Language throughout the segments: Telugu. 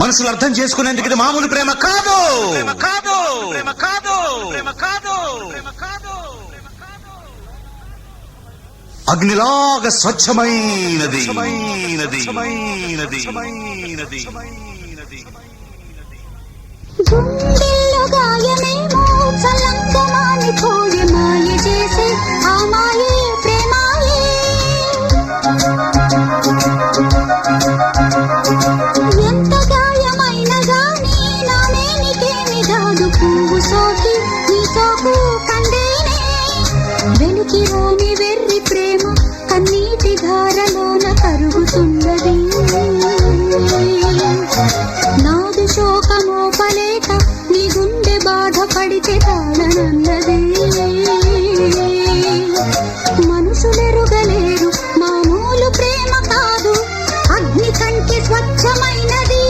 మనసులు అర్థం చేసుకునేందుకు ఇది మామూలు ప్రేమ కాదు. అగ్నిలాగా స్వచ్ఛమైనది. గుండెల్లో గాయమేమో చల్లంగమాని పోయి మాయ చేసే ఆ మాయే ప్రేమాయే. ఎంత గాయమైనా గానీ నా మేనికేమి కాదు. పువ్వు సోకి నీ సోకు కందేనే. వెలికి రాని వెర్రి ప్రేమ కన్నీటి ధారలోన కరుగుతున్నది. నాదు శోకమోపలేక నీ గుండె బాధపడితే తాళనన్నది. మనుషులెరుగలేరు మామూలు ప్రేమ కాదు, అగ్ని కంటే స్వచ్ఛమైనది.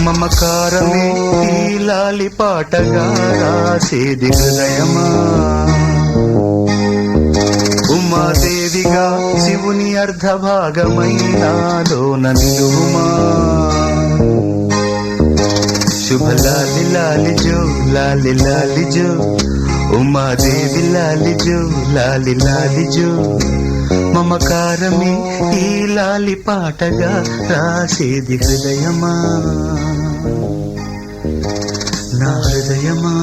మమకారమే ఈ లాలి పాటగా రాసేది హృదయమా. ఉమాదేవిగా శివుని అర్ధభాగమైనాలోన నిలువుమా. శుభ లాలి లాలి జో లాలి లాలి జో, ఉమాదేవి లాలి జో లాలి లాలి జో. మమకారమే ఈ లాలి పాటగా రాసేది హృదయమా, నా హృదయమా.